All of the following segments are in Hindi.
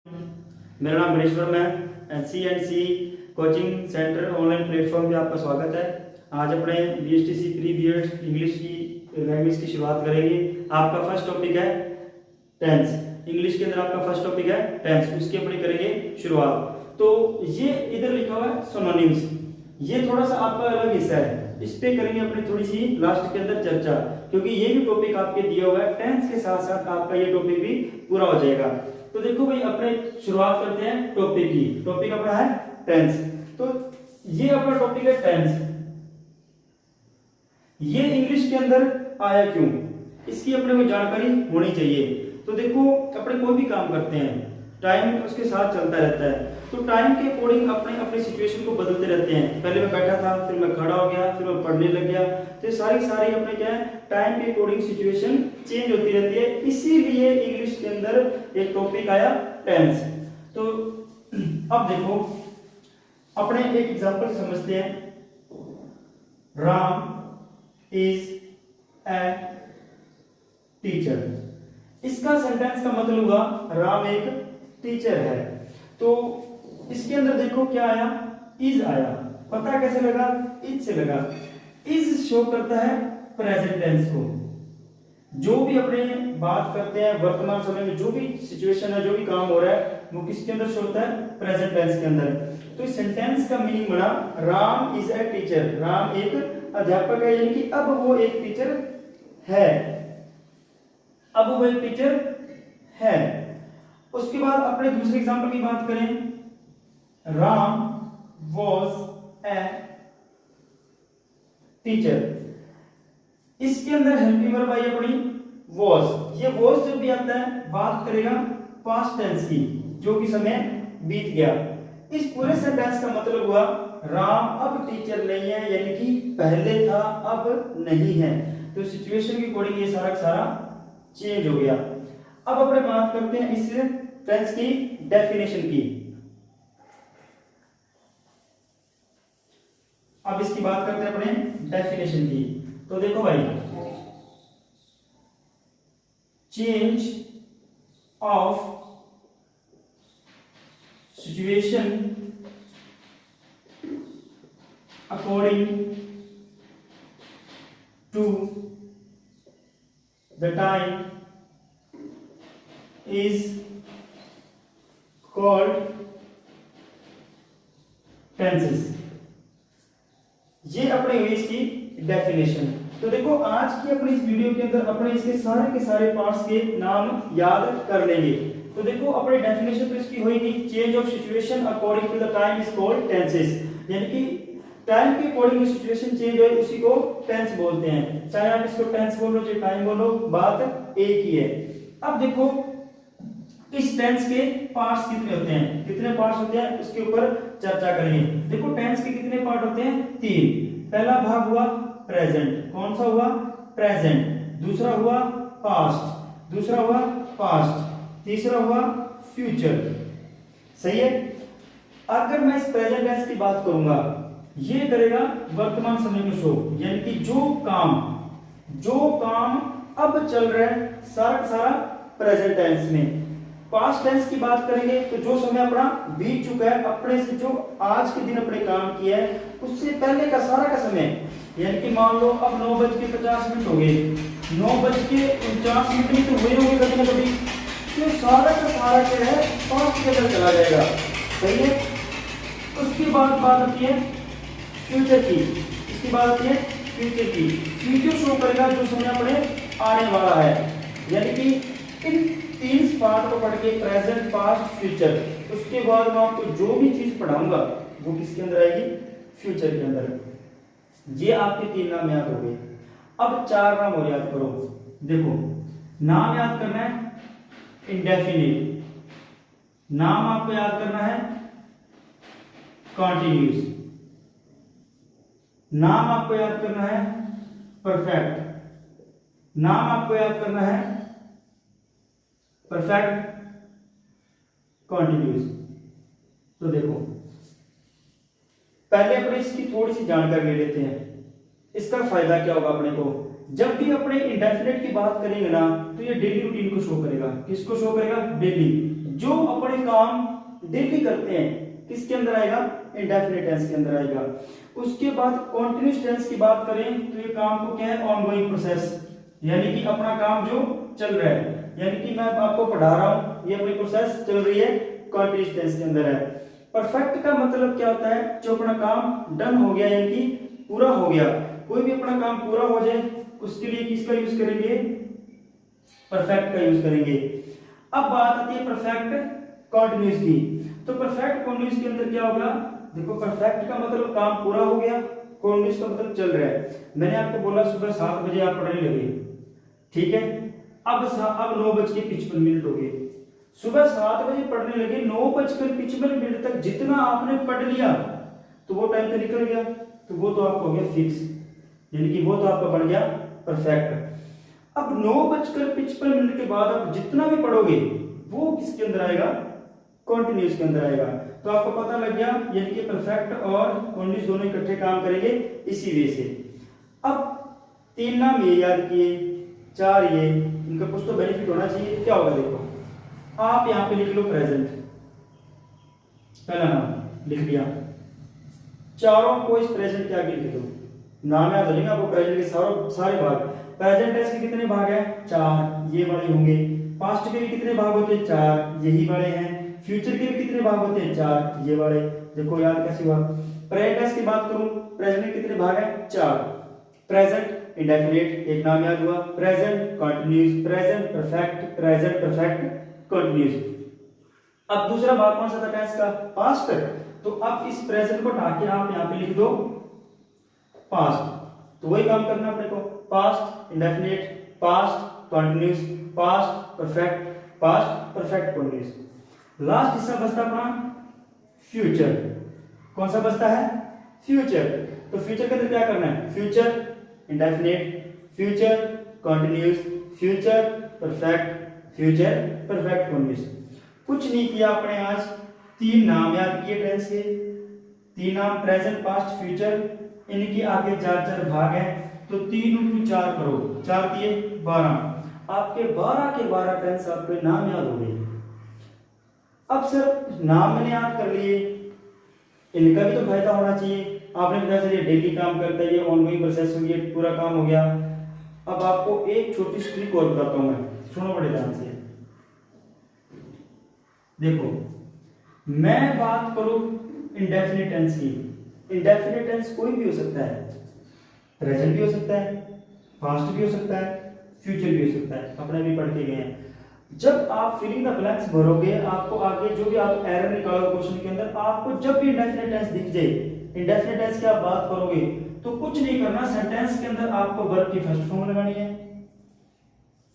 मेरा नाम गणेश वर्मा है। NC coaching centre online platform पे आपका स्वागत है। आज अपने BSTC प्री बीएड इंग्लिश की लैंग्वेज की शुरुआत करेंगे। आपका फर्स्ट टॉपिक है टेंस। इंग्लिश के अंदर आपका फर्स्ट टॉपिक है टेंस, उसकी अपनी करेंगे शुरुआत। तो ये इधर लिखा हुआ है सिनोनिम्स, ये थोड़ा सा आपका अलग हिस्सा है, इस पे करेंगे अपनी थोड़ी सी लास्ट के अंदर चर्चा, क्योंकि ये भी टॉपिक आपके दिया हुआ है। टेंस के साथ साथ आपका ये टॉपिक भी पूरा हो जाएगा। तो देखो भाई, अपने शुरुआत करते हैं टॉपिक की। टॉपिक अपना है टेंस। तो ये अपना टॉपिक है टेंस। ये इंग्लिश के अंदर आया क्यों, इसकी अपने को जानकारी होनी चाहिए। तो देखो, अपने कोई भी काम करते हैं, टाइम उसके साथ चलता रहता है, तो टाइम के अकॉर्डिंग अपने अपने सिचुएशन को बदलते रहते हैं। पहले मैं बैठा था, फिर मैं खड़ा हो गया, फिर मैं पढ़ने लग गया। तो सारी अपने क्या है, टाइम के अकॉर्डिंग सिचुएशन चेंज होती रहती है। इसीलिए इंग्लिश के अंदर एक टॉपिक आया टेंस। तो अब देखो, अपने एक एग्जांपल समझते हैं। Ram is a teacher. इसका सेंटेंस का मतलब हुआ राम एक टीचर है। तो इसके अंदर देखो क्या आया, इज आया। पता कैसे लगा, इज से लगा। इज शो करता है प्रेजेंट टेंस को। जो भी अपने बात करते हैं वर्तमान समय में, जो भी सिचुएशन है, जो भी काम हो रहा है, वो किसके अंदर शो होता है, प्रेजेंट टेंस के अंदर। तो इस सेंटेंस का मीनिंग बना Ram is a teacher. Ram एक अध्यापक है, यानी कि अब वो एक टीचर है। अब वो एक टीचर है। उसके बाद अपने दूसरे एग्जांपल की बात करें, राम वॉज ए टीचर। इसके अंदर हेल्पिंग वर्ब आई अपनी वॉज। ये वॉज जब भी आता है, बात करेगा पास्ट टेंस की, जो कि समय बीत गया। इस पूरे सेंटेंस का मतलब हुआ राम अब टीचर नहीं है, यानी कि पहले था अब नहीं है। तो सिचुएशन के अकॉर्डिंग ये सारा सारा चेंज हो गया। अब अपने बात करते हैं इस टेंस की डेफिनेशन की। अब इसकी बात करते हैं अपने डेफिनेशन की। तो देखो भाई, change of situation according to the time is called tenses। ये अपने हुई इसकी डेफिनेशन। तो देखो, आज की अपनी इस वीडियो के अंदर अपने इसके सारे पार्ट्स के नाम याद कर लेंगे। तो देखो, अपने डेफिनेशन तो इसकी होगी change of situation according to the time is called tenses, यानी कि टाइम के अकॉर्डिंग सिचुएशन चेंज हो उसी को टेंस बोलते हैं। चाहे आप इसको टेंस बोलो चाहे टाइम बोलो, बात एक ही है। अब देखो, इस टेंस के पार्ट्स कितने होते हैं, कितने पार्ट्स होते हैं, उसके ऊपर चर्चा करेंगे। देखो, टेंस के कितने पार्ट होते हैं, 3। पहला भाग हुआ प्रेजेंट। कौन सा हुआ, प्रेजेंट। दूसरा हुआ पास्ट। दूसरा हुआ पास्ट। तीसरा हुआ फ्यूचर। सही है। अगर मैं इस प्रेजेंट टेंस की बात करूंगा, ये करेगा वर्तमान समय को शो, यानी कि जो काम अब चल रहा है, सारा प्रेजेंट टेंस में। पास्ट टेंस की बात करेंगे तो जो समय अपना बीत चुका है, अपने से जो आज के दिन अपने काम किया है, उससे पहले का सारा का समय, यानी कि मान लो अब 9:50 हो गए, 9:49 तो हुए होंगे कभी ना कभी। तो सारा का सारा क्या है, पास्ट के अंदर चला जाएगा। सही है। उसके बाद बात आती है फ्यूचर की। इसकी बात आती है फ्यूचर की। फ्यूचर शो करेगा जो समय अपने आने वाला है, यानी कि इन 3 पार्ट को पढ़ के प्रेजेंट पास्ट फ्यूचर, उसके बाद मैं आपको जो भी चीज पढ़ाऊंगा वो किसके अंदर आएगी, फ्यूचर के अंदर। ये आपके 3 नाम याद हो गए। अब 4 नाम और याद करो। देखो, नाम याद करना है इंडेफिनिट, नाम आपको याद करना है कॉन्टिन्यूस, नाम आपको याद करना है परफेक्ट, नाम आपको याद करना है परफेक्ट कॉन्टिन्यूस। तो देखो, पहले अपने इसकी थोड़ी सी जानकारी ले लेते हैं। इसका फायदा क्या होगा अपने को, जब भी अपने इंडेफिनिट की बात करेंगे ना, तो ये डेली रूटीन को शो करेगा। किसको शो करेगा, डेली। जो अपने काम डेली करते हैं किसके अंदर आएगा, इंडेफिनिट टेंस के अंदर आएगा। उसके बाद कॉन्टिन्यूस टेंस की बात करें तो ये काम को क्या है, ऑनगोइंग प्रोसेस, यानी कि अपना काम जो चल रहा है, यानी कि मैं आपको पढ़ा रहा हूं, ये अपनी प्रोसेस चल रही है, कॉन्टिन्यूस टेंस के अंदर है। परफेक्ट का मतलब क्या होता है, जो अपना काम डन हो गया, यानी कि पूरा हो गया, कोई भी अपना काम पूरा हो जाए उसके लिए किसका यूज करेंगे, परफेक्ट का यूज करेंगे। अब बात आती है परफेक्ट कॉन्टिन्यूस की। तो परफेक्ट कॉन्टिन्यूस के अंदर क्या होगा, देखो परफेक्ट का मतलब काम पूरा हो गया, कॉन्टिन्यूस का मतलब चल रहा है। मैंने आपको बोला सुबह 7 बजे आप पढ़ने लगे, ठीक है, अब 9:55 हो गए, सुबह 7 बजे पढ़ने लगे, 9:55 तक जितना आपने पढ़ लिया तो वो टाइम तो निकल गया, तो वो तो आपको हो गया फिक्स, यानी कि वो तो आपका बन गया परफेक्ट। अब 9:55 के बाद आप जितना भी पढ़ोगे वो किसके अंदर आएगा, कॉन्टिन्यूस के अंदर आएगा। तो आपको पता लग गया, यानी कि परफेक्ट और कॉन्टिन्यूस दोनों इकट्ठे काम करेंगे इसी वे से। अब 3 नाम ये याद किए, 4 ये, इनका कुछ तो बेनिफिट होना चाहिए। क्या होगा देखो, आप यहां पे लिख लो प्रेजेंट, पहला नाम लिख दिया, चारों को इस प्रेजेंट के आगे लिख दो, नाम याद हो जाएगा आपको प्रेजेंट के सारे भाग। प्रेजेंट टेंस के कितने भाग हैं, 4, ये वाले होंगे। पास्ट के भी कितने भाग होते हैं, 4, यही वाले हैं। फ्यूचर के भी कितने भाग होते हैं, 4, ये वाले। देखो याद कैसे हुआ। प्रेजेंट टेंस की बात करूं, प्रेजेंट के कितने भाग हैं, 4। प्रेजेंट इंडेफिनिट, एक नाम याद हुआ, present continuous, present perfect, present perfect continuous. अब दूसरा भाग कौन सा था टेंस का, पास्ट। तो अब इस प्रेजेंट को हटा के आप यहां पे लिख दो पास्ट, तो वही काम करना अपने को, past indefinite, past continuous, past perfect, past perfect continuous. Last हिस्सा बचता अपना फ्यूचर। कौन सा बचता है, फ्यूचर। तो फ्यूचर के अंदर क्या करना है, future indefinite, future continuous, future perfect, future perfect continuous. कुछ नहीं किया आपने आज, 3 नाम याद किए टेंस के, 3 नाम प्रेजेंट पास्ट फ्यूचर, इनके आगे 4 भाग हैं, तो 3 × 4 करो, 4 दिए 12, आपके 12 के 12 टेंस आपके नाम याद हो गए। अब सर नाम मैंने याद कर लिए, इनका भी तो फायदा होना चाहिए। आपने बताया सर ये डेली काम करता है, ये ऑनगोइंग प्रोसेस हो गया, पूरा काम हो गया। अब आपको एक छोटी सी ट्रिक और बताता हूं मैं, सुनो बड़े ध्यान से। देखो मैं बात करूं इंडेफिनिट टेंस की, इंडेफिनिट टेंस कोई भी हो सकता है, प्रेजेंट भी हो सकता है, पास्ट भी हो सकता है, फ्यूचर भी हो सकता है, अपने भी पढ़ के गए हैं। जब आप फिलिंग द ब्लैंक्स भरोगे, आपको आगे जो भी आप एरर निकालोगे क्वेश्चन के अंदर, आपको जब भी इंडेफिनिट टेंस दिख जाए, इंडेफिनिट टेंस की आप बात करोगे तो कुछ नहीं करना, सेंटेंस के अंदर आपको वर्ब की फर्स्ट फॉर्म लगानी है,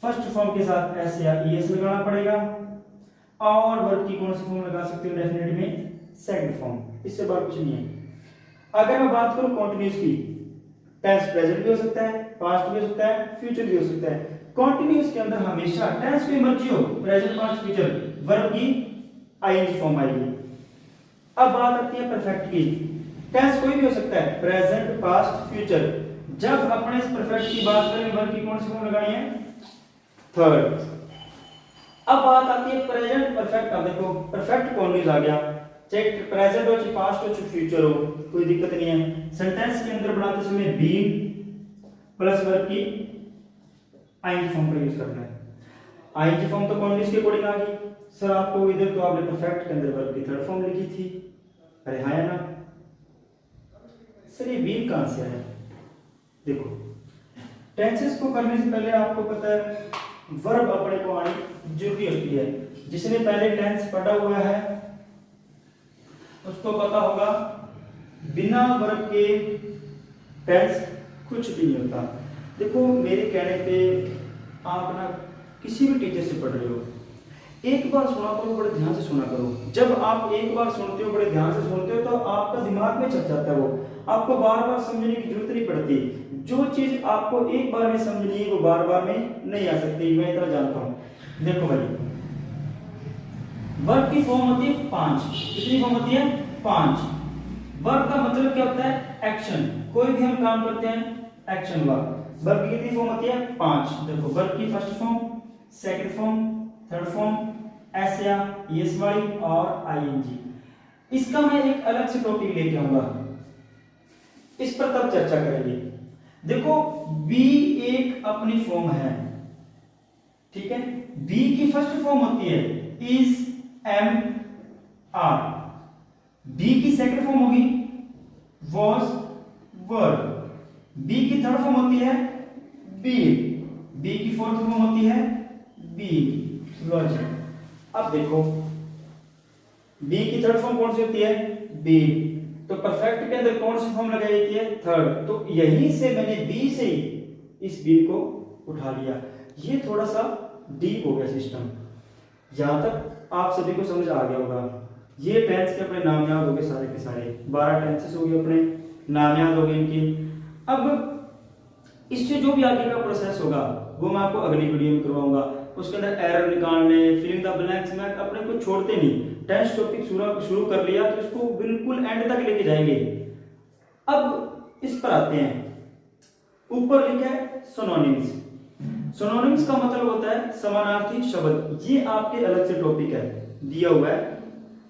फर्स्ट फॉर्म के साथ एस या ईएस लगाना पड़ेगा, और वर्ब की कौन सी फॉर्म लगा सकते हो इंडेफिनिट में, सेकंड फॉर्म, इससे बात कुछ नहीं है। अगर मैं बात करूं कंटीन्यूअस की, टेंस प्रेजेंट भी हो सकता है, पास्ट भी हो सकता है, फ्यूचर भी हो सकता है। कंटीन्यूअस के अंदर हमेशा टेंस कोई मर्जी हो, प्रेजेंट पास्ट फ्यूचर, वर्ब की आईएनजी फॉर्म आएगी। अब बात आती है परफेक्ट की, टेंस कोई भी हो सकता है, प्रेजेंट पास्ट फ्यूचर। जब अपने इस परफेक्ट की बात करें, वर्ब की कौन सी फॉर्म लगानी है, थर्ड। अब बात आती है प्रेजेंट परफेक्ट। अब देखो परफेक्ट कंटीन्यूअस आ गया, चाहे प्रेजेंट हो, चाहे पास्ट हो, चाहे फ्यूचर हो, कोई दिक्कत नहीं है। सेंटेंस के अंदर बनाते समय बीइंग प्लस वर्ब की आईएनजी फॉर्म का यूज करना है। आईएनजी फॉर्म तो कंटीन्यूअस के अकॉर्डिंग आ गई। सर आपको इधर तो आपने परफेक्ट के अंदर वर्ब की थर्ड फॉर्म लिखी थी, अरे हाँ या ना सर, ये बीइंग कहां से आया। देखो टेंसेस को करने से पहले आपको पता है वर्ब अपने को आनी जरूरी होती है। जिसने पहले टेंस पढ़ा हुआ है उसको पता होगा बिना वर्ब के टेंस कुछ भी नहीं होता। देखो मेरे कहने पे आप ना किसी भी टीचर से पढ़ रहे हो, एक बार सुना करो, बड़े ध्यान से सुना करो। जब आप एक बार सुनते हो, बड़े ध्यान से सुनते हो, तो आपका दिमाग में चढ़ जाता है वो, आपको बार बार समझने की जरूरत नहीं पड़ती। जो चीज आपको एक बार में समझनी है वो बार बार में नहीं आ सकती, मैं इतना जानता हूं। देखो भाई वर्ब की फॉर्म होती है 5, कितनी फॉर्म होती है, 5। वर्ब का मतलब क्या होता है, एक्शन। कोई भी हम काम करते हैं एक्शन हुआ। वर्ब की कितनी फॉर्म होती है, 5। देखो वर्ब की first form, second form, third form, S या एस वाली और आईएनजी। इसका मैं एक अलग से टॉपिक लेके आऊंगा, इस पर तब चर्चा करेंगे। देखो बी एक अपनी फॉर्म है, ठीक है। बी की फर्स्ट फॉर्म होती है इज, एम, आर। बी की सेकंड फॉर्म होगी वॉज, वर। बी की थर्ड फॉर्म होती है बी। बी की फोर्थ फॉर्म होती है बी, लॉजिक। अब देखो बी की थर्ड फॉर्म कौन सी होती है, बी। तो परफेक्ट के अंदर कौन सी फॉर्म लगाई जाती है, थर्ड। तो यहीं से मैंने बी से इस बी को उठा लिया। ये थोड़ा सा डीप हो गया सिस्टम, यहां तक आप सभी को समझ आ गया होगा। ये टेंस के अपने नाम याद हो गए सारे के सारे, 12 टेंसेस हो गए, अपने नाम याद हो गए इनके। अब इससे जो भी आगे का प्रोसेस होगा वो मैं आपको अगली वीडियो में करवाऊंगा। उसके अंदर एरर निकालने, फिलिंग द ब्लैंक्स में अपने को छोड़ते नहीं। टेंस टॉपिक शुरू कर लिया तो इसको बिल्कुल एंड तक लेके जाएंगे। अब इस पर आते हैं, ऊपर लिखा है सिनोनिम्स। सिनोनिम्स का मतलब होता है समानार्थी शब्द। ये आपके अलग से टॉपिक है, दिया हुआ है।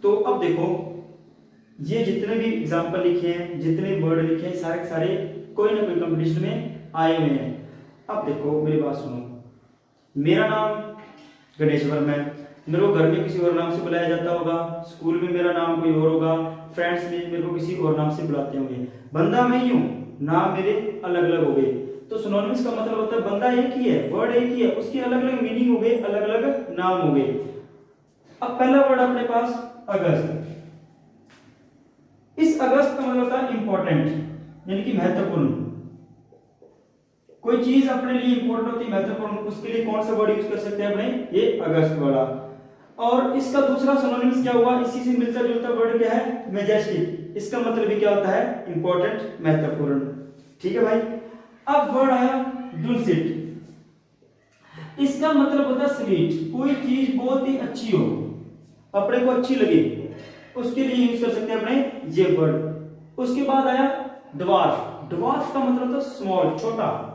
तो अब देखो ये जितने भी एग्जांपल लिखे हैं, जितने वर्ड लिखे हैं, सारे सारे कोई ना कोई कंपटीशन में आए हुए हैं। अब देखो मेरी बात सुनो, मेरा नाम गणेश वर्मा है, मेरे को घर में किसी और नाम से बुलाया जाता होगा, स्कूल में मेरा नाम कोई और होगा, फ्रेंड्स में मेरे को किसी और नाम से बुलाते होंगे। बंदा मैं ही हूं, नाम मेरे अलग अलग हो गए। तो सिनोनिम्स का मतलब होता है बंदा एक ही है, वर्ड एक ही है, उसके अलग अलग मीनिंग हो गए, अलग अलग नाम हो गए। अब पहला वर्ड अपने पास अगस्त। इस अगस्त का मतलब होता है इंपॉर्टेंट, यानी कि महत्वपूर्ण। कोई चीज अपने लिए इंपॉर्टेंट होती है, महत्वपूर्ण, उसके लिए कौन सा वर्ड यूज कर सकते हैं अपने, ये अगस्त वाला। और इसका दूसरा सिनोनिम्स क्या हुआ, इसी से मिलता जुलता वर्ड क्या है, मैजेस्टिक। इसका मतलब भी क्या होता है, इंपॉर्टेंट, महत्वपूर्ण। ठीक है भाई। अब वर्ड आया डुलसिट। इसका मतलब होता है स्वीट। कोई चीज बहुत ही अच्छी हो, अपने को अच्छी लगे, उसके लिए यूज कर सकते हैं अपने ये वर्ड। उसके बाद आया ड्वार्फ। ड्वार्फ का मतलब होता है स्मॉल, छोटा।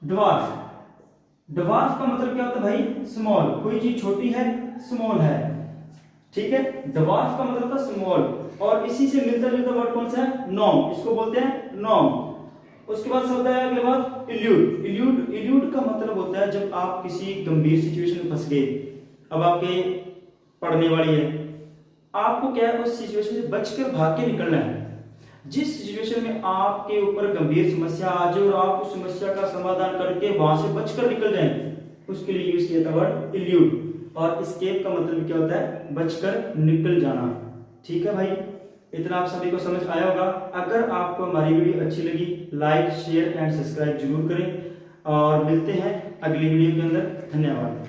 ड्वार्फ, ड्वार्फ का मतलब क्या होता है भाई, स्मॉल। कोई चीज छोटी है, स्मॉल है, ठीक है। ड्वार्फ का मतलब होता है स्मॉल। और इसी से मिलता जुलता वर्ड कौन सा है, नॉम। इसको बोलते हैं नॉम। उसके बाद शब्द आया अगले बाद इल्यूड। इल्यूड, इल्यूड का मतलब होता है जब आप किसी गंभीर सिचुएशन में फंस गए, अब आपके पढ़ने वाली है, आपको क्या है उस सिचुएशन से बचकर भाग के निकलना है। जिस सिचुएशन में आपके ऊपर गंभीर समस्या आ जाए और आप उस समस्या का समाधान करके वहां से बचकर निकल जाएं, उसके लिए यूज किया था वर्ड इल्यूड। और एस्केप का मतलब क्या होता है, बचकर निकल जाना। ठीक है भाई, इतना आप सभी को समझ आया होगा। अगर आपको हमारी वीडियो अच्छी लगी, लाइक, शेयर एंड सब्सक्राइब जरूर करें। और मिलते हैं अगली वीडियो के अंदर। धन्यवाद।